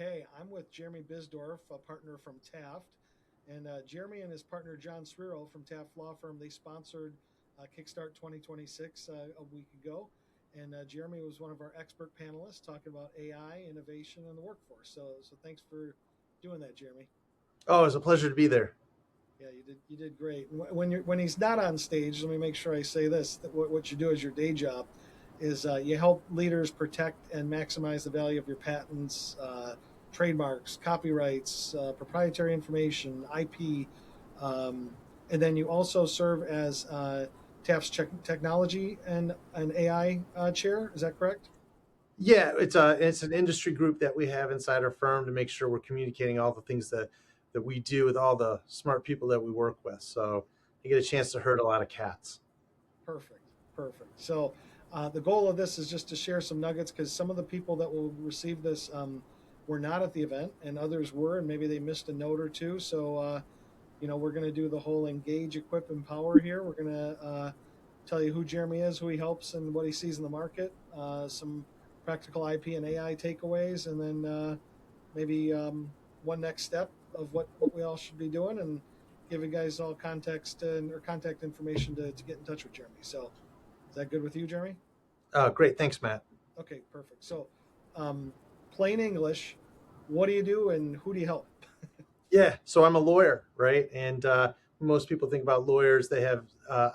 Okay, I'm with Jeremy Bisdorf, a partner from Taft. And Jeremy and his partner John Swirl from Taft Law Firm, they sponsored Kickstart 2026 a week ago. And Jeremy was one of our expert panelists talking about AI, innovation, and the workforce. So thanks for doing that, Jeremy. Oh, it's a pleasure to be there. Yeah, you did great. When he's not on stage, let me make sure I say this: that what you do as your day job is you help leaders protect and maximize the value of your patents, trademarks, copyrights, proprietary information, IP, um, and then you also serve as Taft's technology and an AI chair. Is that correct? Yeah, it's an industry group that we have inside our firm to make sure we're communicating all the things that we do with all the smart people that we work with. So you get a chance to herd a lot of cats. Perfect, perfect. So the goal of this is just to share some nuggets because some of the people that will receive this were not at the event, and others were, and maybe they missed a note or two. So we're going to do the whole engage, equip, empower here. We're going to tell you who Jeremy is, who he helps, and what he sees in the market. Some practical IP and AI takeaways, and then maybe one next step of what we all should be doing, and give you guys all context and or contact information to get in touch with Jeremy. So is that good with you, Jeremy? Great, thanks, Matt. Okay, perfect. So plain English, what do you do and who do you help? Yeah, so I'm a lawyer, right? And most people think about lawyers; they have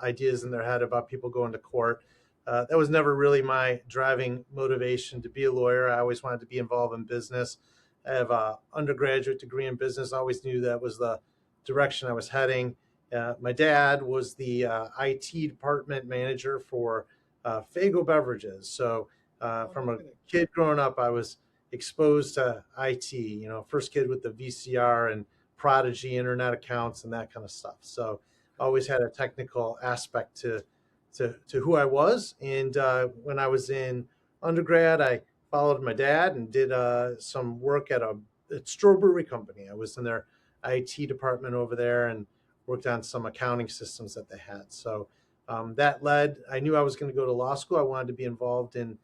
ideas in their head about people going to court. That was never really my driving motivation to be a lawyer. I always wanted to be involved in business. I have an undergraduate degree in business. I always knew that was the direction I was heading. My dad was the IT department manager for Fago Beverages. So Oh, no from a kidding. kid growing up, I was exposed to IT. First kid with the VCR and Prodigy internet accounts and that kind of stuff. So I Okay. always had a technical aspect to who I was. And when I was in undergrad, I followed my dad and did some work at Strawberry Company. I was in their IT department over there and worked on some accounting systems that they had. So that led. I knew I was going to go to law school. I wanted to be involved in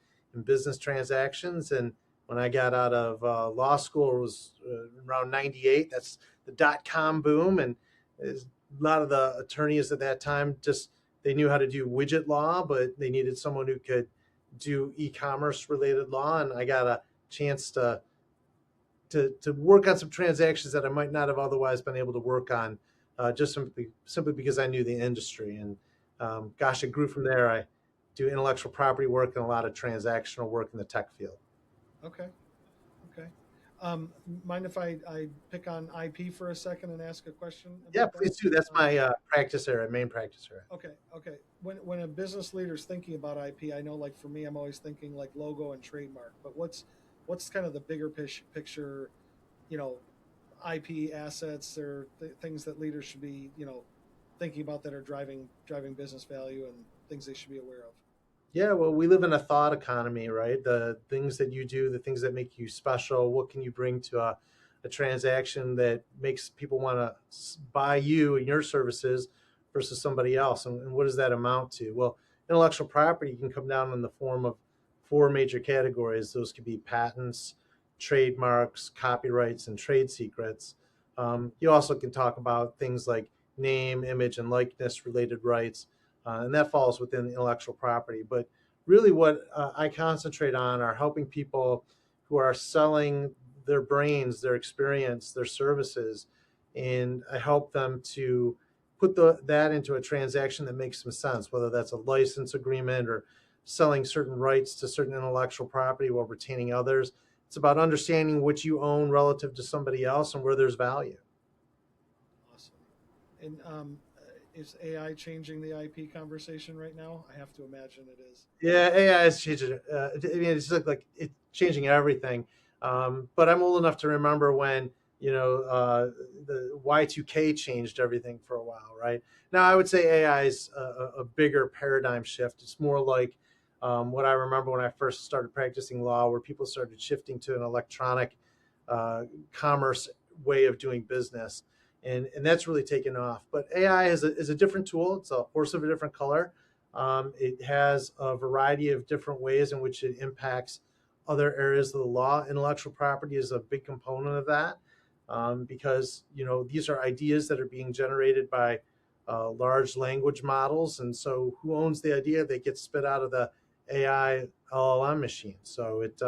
business transactions. And when I got out of law school, it was around '98. That's the .com boom, and a lot of the attorneys at that time just they knew how to do widget law, but they needed someone who could do e-commerce related law. And I got a chance to work on some transactions that I might not have otherwise been able to work on, just simply because I knew the industry. And gosh, it grew from there. I do intellectual property work and a lot of transactional work in the tech field. Okay. Okay. Mind if I pick on IP for a second and ask a question Yeah, about that? please do. That's my practice area, main practice area. Okay, okay. When a business leader's thinking about IP, I know like for me, I'm always thinking like logo and trademark. But what's kind of the bigger picture? You know, IP assets or things that leaders should be thinking about that are driving business value and things they should be aware of. Yeah, well, we live in a thought economy, right? The things that you do, the things that make you special, what can you bring to a transaction that makes people want to buy you and your services versus somebody else? And what does that amount to? Well, intellectual property can come down in the form of four major categories. Those could be patents, trademarks, copyrights, and trade secrets. You also can talk about things like name, image, and likeness related rights, and that falls within intellectual property. But really, what I concentrate on are helping people who are selling their brains, their experience, their services, and I help them to put that into a transaction that makes some sense, whether that's a license agreement or selling certain rights to certain intellectual property while retaining others. It's about understanding what you own relative to somebody else and where there's value. Awesome. And is AI changing the IP conversation right now? I have to imagine it is. Yeah, AI is changing. I mean, it's like it's changing everything. But I'm old enough to remember when the Y2K changed everything for a while, right? Now I would say AI is a bigger paradigm shift. It's more like what I remember when I first started practicing law, where people started shifting to an electronic commerce way of doing business, and that's really taken off. But AI is a different tool. It's a horse of a different color. It has a variety of different ways in which it impacts other areas of the law. Intellectual property is a big component of that, because these are ideas that are being generated by large language models, and so who owns the idea that gets spit out of the AI LLM machine? So at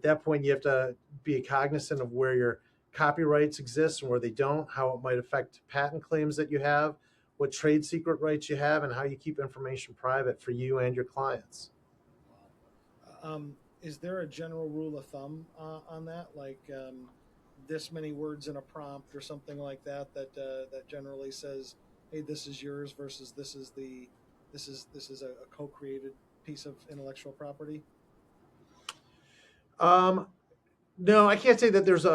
that point, you have to be cognizant of where your copyrights exist and where they don't, how it might affect patent claims that you have, what trade secret rights you have, and how you keep information private for you and your clients. Is there a general rule of thumb on that, like this many words in a prompt or something like that, that generally says, "Hey, this is yours," versus this is a co-created piece of intellectual property? Um, no, I can't say that there's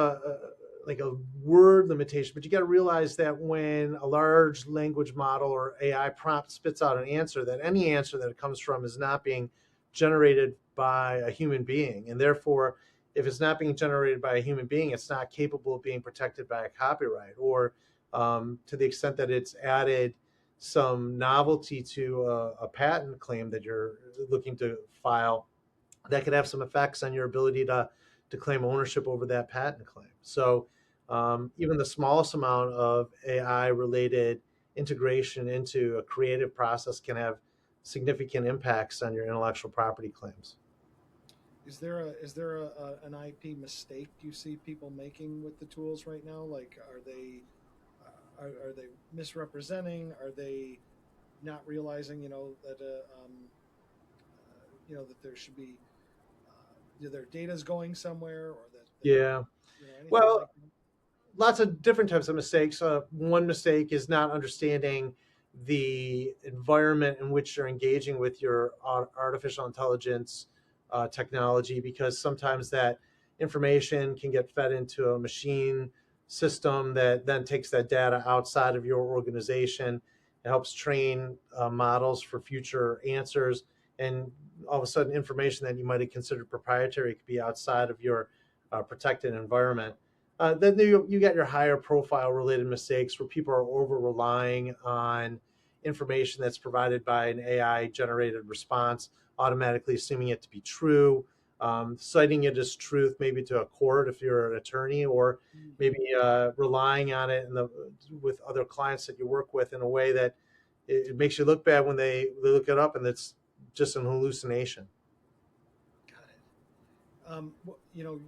like a word limitation, but you got to realize that when a large language model or AI prompt spits out an answer, that any answer that it comes from is not being generated by a human being, and therefore, if it's not being generated by a human being, it's not capable of being protected by a copyright, or to the extent that it's added some novelty to a patent claim that you're looking to file, that could have some effects on your ability to claim ownership over that patent claim. So even the smallest amount of AI related integration into a creative process can have significant impacts on your intellectual property claims. Is there an IP mistake you see people making with the tools right now? Like, are they misrepresenting? Are they not realizing, that there should be their data is going somewhere, or that Yeah. anything Well, like that? lots of different types of mistakes. One mistake is not understanding the environment in which you're engaging with your artificial intelligence technology, because sometimes that information can get fed into a machine system that then takes that data outside of your organization. It helps train models for future answers, and all of a sudden, information that you might have considered proprietary could be outside of your protected environment. Then you get your higher profile related mistakes where people are over relying on information that's provided by an AI generated response, automatically assuming it to be true, citing it as truth, maybe to a court if you're an attorney, or Mm. maybe relying on it with other clients that you work with in a way that it makes you look bad when they look it up and it's just an hallucination. Got it.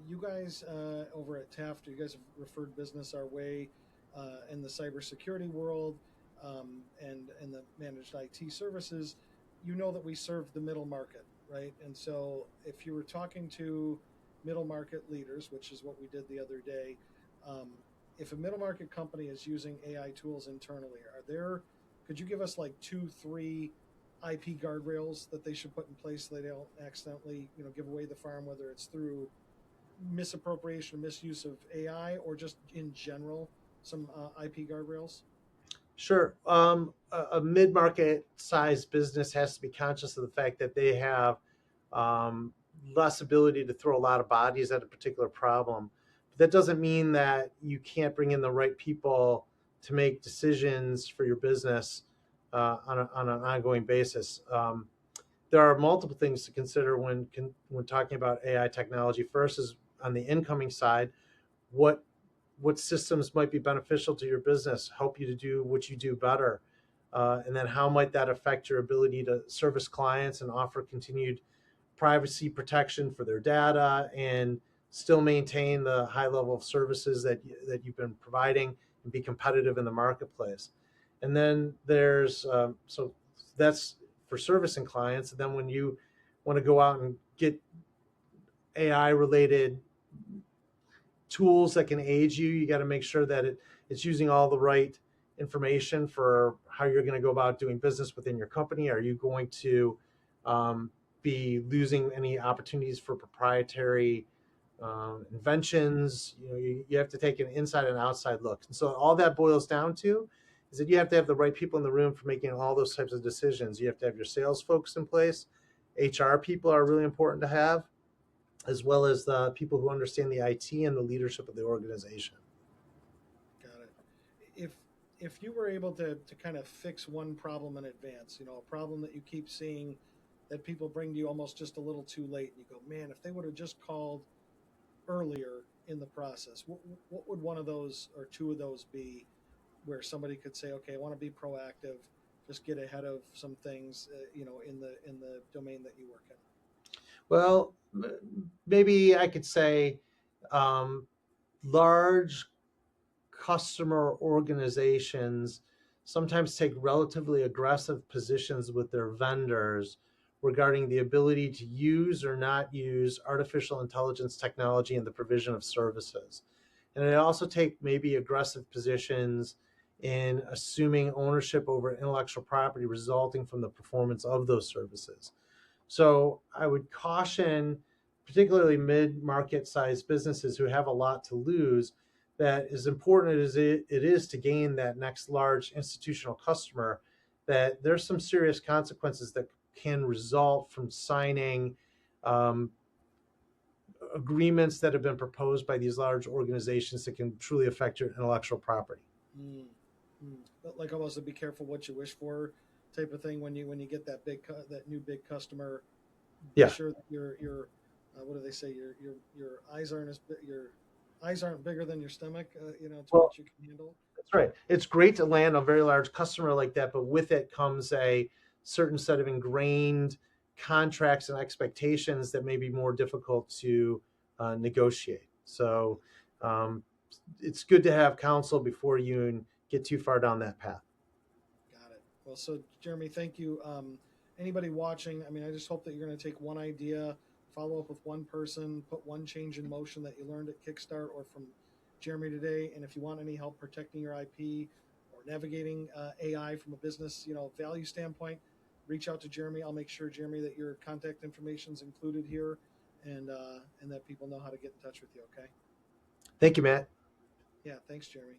You guys over at Taft, you guys have referred business our way in the cybersecurity world, and the managed IT services. You know that we serve the middle market, right? And so, if you were talking to middle market leaders, which is what we did the other day, um, if a middle market company is using AI tools internally, could you give us like two, three IP guardrails that they should put in place so they don't accidentally, give away the farm, whether it's through misappropriation, misuse of AI, or just in general, some IP guardrails? Sure. A mid-market size business has to be conscious of the fact that they have um, less ability to throw a lot of bodies at a particular problem. But that doesn't mean that you can't bring in the right people to make decisions for your business on an ongoing basis. There are multiple things to consider when talking about AI technology. First is on the incoming side, what what systems might be beneficial to your business, help you to do what you do better, and then how might that affect your ability to service clients and offer continued privacy protection for their data and still maintain the high level of services that you've been providing and be competitive in the marketplace. And then there's so that's for servicing clients. And then when you want to go out and get AI related tools that can aid you, you got to make sure that it's using all the right information for how you're going to go about doing business within your company. Are you going to um, be losing any opportunities for proprietary inventions? You have to take an inside and outside look. And so all that boils down to is that you have to have the right people in the room for making all those types of decisions. You have to have your sales folks in place. HR people are really important to have, as well as the people who understand the IT and the leadership of the organization. Got it. If if you were able to kind of fix one problem in advance, a problem that you keep seeing that people bring to you almost just a little too late. And you go, man, if they would have just called earlier in the process, what would one of those or two of those be where somebody could say, okay, I want to be proactive, just get ahead of some things, in the domain that you work in? Well, maybe I could say um, large customer organizations sometimes take relatively aggressive positions with their vendors regarding the ability to use or not use artificial intelligence technology in the provision of services. And they also take maybe aggressive positions in assuming ownership over intellectual property resulting from the performance of those services. So I would caution, particularly mid-market sized businesses who have a lot to lose, that as important as it is to gain that next large institutional customer, that there's some serious consequences that can result from signing um, agreements that have been proposed by these large organizations that can truly affect your intellectual property. Mm, But like almost a be careful what you wish for type of thing when you get that that new big customer. Be Yeah. sure that your what do they say, your your eyes aren't bigger than your stomach, to Well, what you can handle. that's right. It's great to land a very large customer like that, but with it comes a certain set of ingrained contracts and expectations that may be more difficult to negotiate. So um, it's good to have counsel before you get too far down that path. Got it. Well, so Jeremy, thank you. Anybody watching, I mean, I just hope that you're going to take one idea, follow up with one person, put one change in motion that you learned at Kickstart or from Jeremy today. And if you want any help protecting your IP or navigating AI from a business, value standpoint, reach out to Jeremy. I'll make sure, Jeremy, that your contact information is included here, and that people know how to get in touch with you. Okay. Thank you, Matt. Yeah. Thanks, Jeremy.